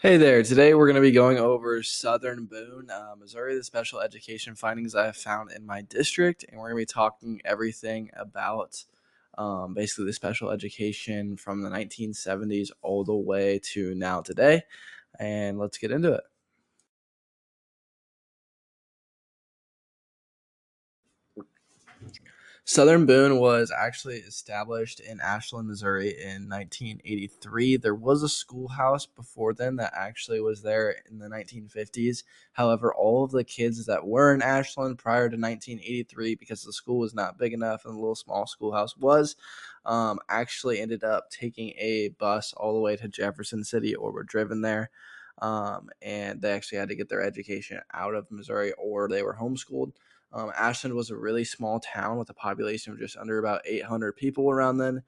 Hey there. Today we're going to be going over Southern Boone, Missouri, the special education findings I have found in my district. And we're going to be talking everything about basically the special education from the 1970s all the way to now today. And let's get into it. Southern Boone was actually established in Ashland, Missouri in 1983. There was a schoolhouse before then that actually was there in the 1950s. However, all of the kids that were in Ashland prior to 1983, because the school was not big enough and the little small schoolhouse was, actually ended up taking a bus all the way to Jefferson City or were driven there. And they actually had to get their education out of Missouri or they were homeschooled. Ashland was a really small town with a population of just under about 800 people around then.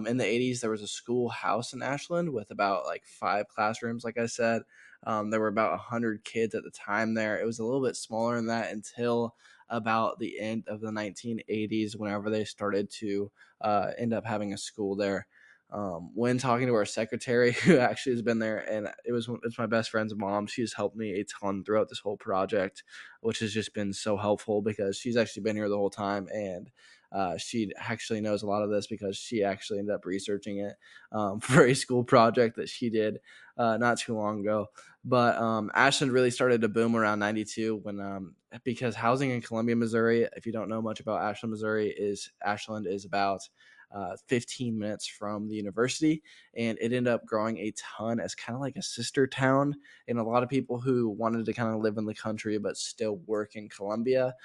In the 80s, there was a schoolhouse in Ashland with about like 5 classrooms, like I said. There were about 100 kids at the time there. It was a little bit smaller than that until about the end of the 1980s, whenever they started to end up having a school there. When talking to our secretary, who actually has been there, and it's my best friend's mom. She's helped me a ton throughout this whole project, which has just been so helpful because she's actually been here the whole time, and she actually knows a lot of this because she actually ended up researching it for a school project that she did not too long ago. But Ashland really started to boom around '92 when because housing in Columbia, Missouri. If you don't know much about Ashland, Missouri, is Ashland is about 15 minutes from the university, and it ended up growing a ton as kind of like a sister town. And a lot of people who wanted to kind of live in the country but still work in Columbia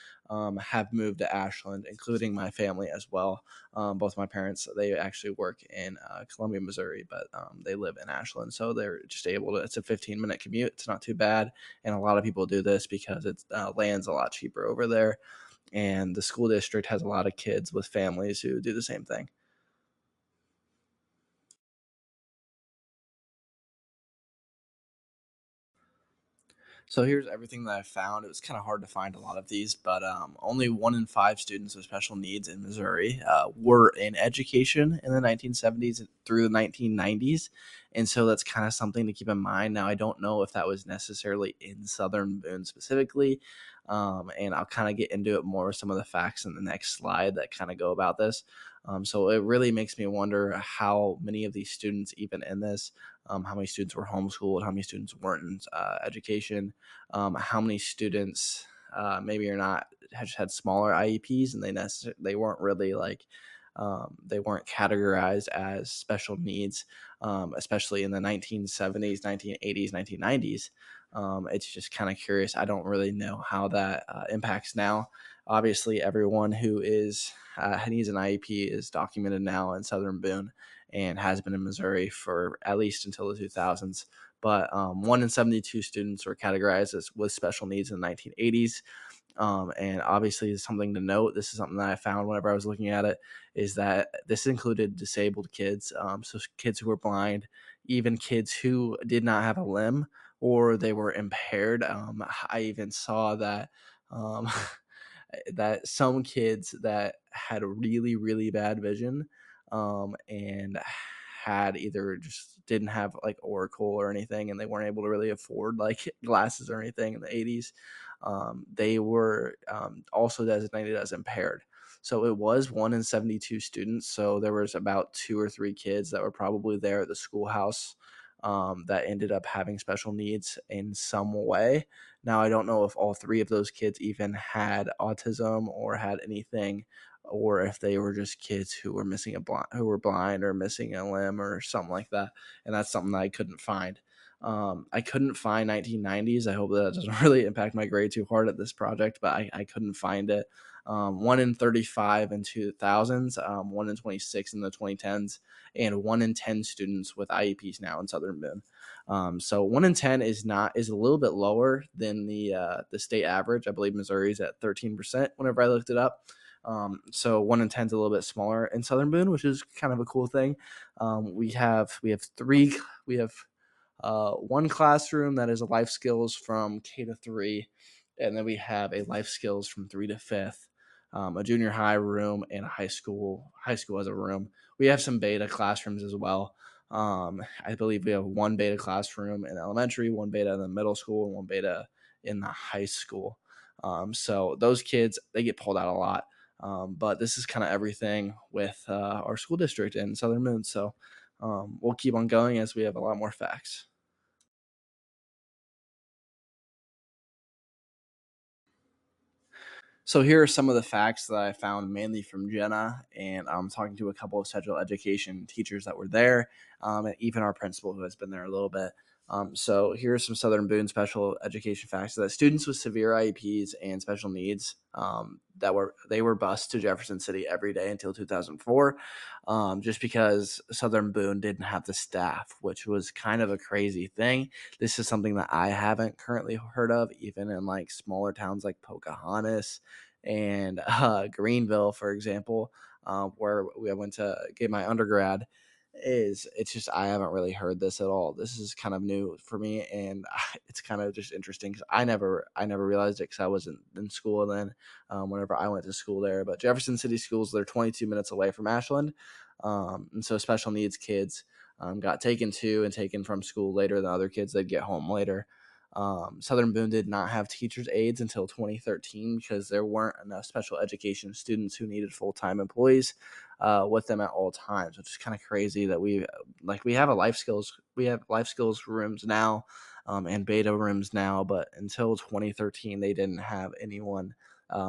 have moved to Ashland, including my family as well. Both my parents, they actually work in Columbia, Missouri, but they live in Ashland, so they're just able to. It's a 15-minute commute. It's not too bad, and a lot of people do this because it's land's a lot cheaper over there, and the school district has a lot of kids with families who do the same thing. So here's everything that I found. It was kind of hard to find a lot of these, but only 1 in 5 students with special needs in Missouri were in education in the 1970s through the 1990s. And so that's kind of something to keep in mind. Now, I don't know if that was necessarily in Southern Boone specifically. And I'll kind of get into it more, some of the facts in the next slide that kind of go about this. So it really makes me wonder how many of these students, even in this, how many students were homeschooled, how many students weren't in education, how many students maybe are not had smaller IEPs and they weren't really like they weren't categorized as special needs, especially in the 1970s, 1980s, 1990s. It's just kind of curious. I don't really know how that impacts now. Obviously, everyone who is needs an IEP is documented now in Southern Boone and has been in Missouri for at least until the 2000s. But 1 in 72 students were categorized as with special needs in the 1980s. And obviously, something to note. This is something that I found whenever I was looking at it is that this included disabled kids, so kids who were blind, even kids who did not have a limb or they were impaired. I even saw that um, that some kids that had really really bad vision and had either just didn't have like Oracle or anything and they weren't able to really afford like glasses or anything in the 80s, they were also designated as impaired. So it was 1 in 72 students. So there was about 2 or 3 kids that were probably there at the schoolhouse that ended up having special needs in some way. Now, I don't know if all 3 of those kids even had autism or had anything, or if they were just kids who were who were blind or missing a limb or something like that. And that's something that I couldn't find. I couldn't find 1990s. I hope that doesn't really impact my grade too hard at this project, but I couldn't find it. 1 in 35 in 2000s, 1 in 26 in the 2010s, and 1 in 10 students with IEPs now in Southern Boone. So 1 in 10 is a little bit lower than the state average. I believe Missouri's at 13%. Whenever I looked it up, so 1 in 10 is a little bit smaller in Southern Boone, which is kind of a cool thing. We have one classroom that is a life skills from K to 3, and then we have a life skills from 3 to 5th, a junior high room, and a high school as a room. We have some beta classrooms as well. I believe we have one beta classroom in elementary, one beta in the middle school, and one beta in the high school. So those kids, they get pulled out a lot. But this is kind of everything with our school district in Southern Moon. So we'll keep on going as we have a lot more facts. So here are some of the facts that I found mainly from Jenna, and I'm talking to a couple of special education teachers that were there, and even our principal who has been there a little bit. So here are some Southern Boone special education facts: that students with severe IEPs and special needs they were bused to Jefferson City every day until 2004, just because Southern Boone didn't have the staff, which was kind of a crazy thing. This is something that I haven't currently heard of, even in like smaller towns like Pocahontas and Greenville, for example, where we went to get my undergrad. Is it's just I haven't really heard this at all. This is kind of new for me, and it's kind of just interesting because I never realized it because I wasn't in school then. Whenever I went to school there, but Jefferson City schools, they're 22 minutes away from Ashland, and so special needs kids got taken to and taken from school later than other kids. They'd get home later. Southern Boone did not have teachers' aides until 2013 because there weren't enough special education students who needed full time employees with them at all times, which is kind of crazy that we have life skills rooms now and beta rooms now, but until 2013 they didn't have anyone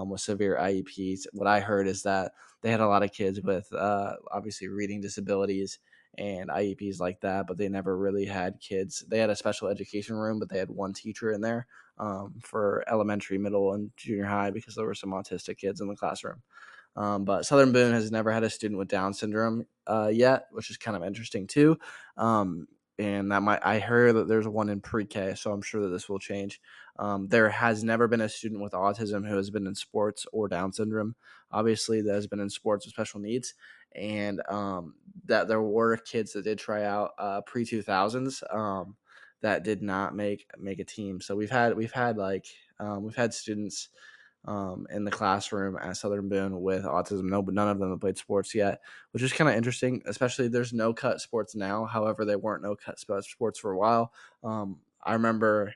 with severe IEPs. What I heard is that they had a lot of kids with obviously reading disabilities and IEPs like that, but they never really had kids. They had a special education room, but they had one teacher in there for elementary, middle, and junior high because there were some autistic kids in the classroom. But Southern Boone has never had a student with Down syndrome yet, which is kind of interesting too. And I heard that there's one in pre-K, so I'm sure that this will change. There has never been a student with autism who has been in sports or Down syndrome. Obviously, that has been in sports with special needs, and that there were kids that did try out pre-2000s that did not make a team. So we've had students in the classroom at Southern Boone with autism. No, but none of them have played sports yet, which is kind of interesting. Especially there's no cut sports now. However, they weren't no cut sports for a while. I remember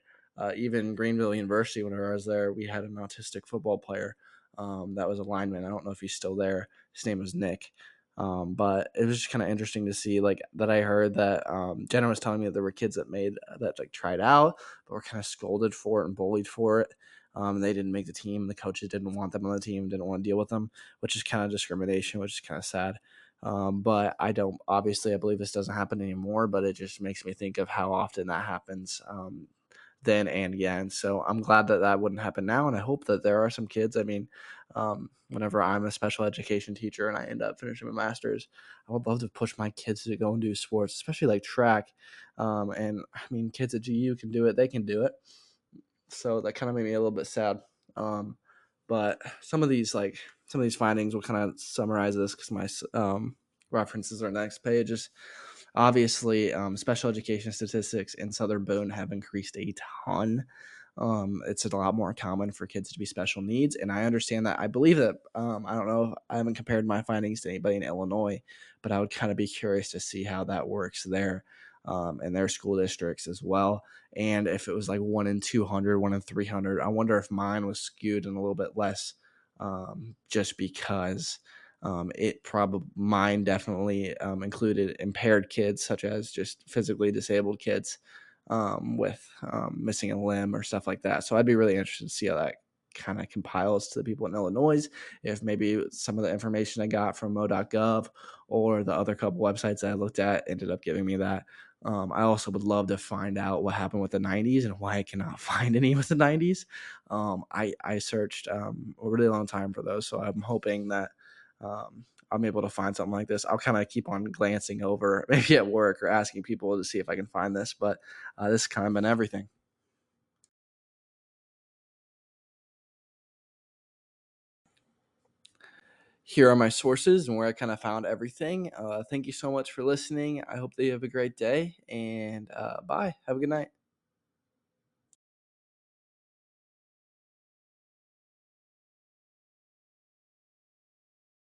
even Greenville University, whenever I was there, we had an autistic football player that was a lineman. I don't know if he's still there. His name was Nick. But it was just kind of interesting to see like that. I heard that Jenna was telling me that there were kids that like tried out, but were kind of scolded for it and bullied for it. They didn't make the team. The coaches didn't want them on the team, didn't want to deal with them, which is kind of discrimination, which is kind of sad. But I don't, obviously, I believe this doesn't happen anymore, but it just makes me think of how often that happens then and again. So I'm glad that that wouldn't happen now. And I hope that there are some kids. I mean, whenever I'm a special education teacher and I end up finishing my master's, I would love to push my kids to go and do sports, especially like track. And I mean, kids at GU can do it, they can do it. So that kind of made me a little bit sad. Um, but some of these findings will kind of summarize this because my references are next page. Is obviously special education statistics in Southern Boone have increased a ton. It's a lot more common for kids to be special needs, and I understand that. I believe that I don't know. I haven't compared my findings to anybody in Illinois, but I would kind of be curious to see how that works there in their school districts as well. And if it was like 1 in 200, 1 in 300, I wonder if mine was skewed and a little bit less, just because it probably mine definitely included impaired kids, such as just physically disabled kids with missing a limb or stuff like that. So I'd be really interested to see how that kind of compiles to the people in Illinois. If maybe some of the information I got from mo.gov or the other couple websites that I looked at ended up giving me that. I also would love to find out what happened with the 90s and why I cannot find any with the 90s. I searched a really long time for those, so I'm hoping that I'm able to find something like this. I'll kind of keep on glancing over, maybe at work or asking people to see if I can find this. But this has kind of been everything. Here are my sources and where I kind of found everything. Thank you so much for listening. I hope that you have a great day and bye. Have a good night.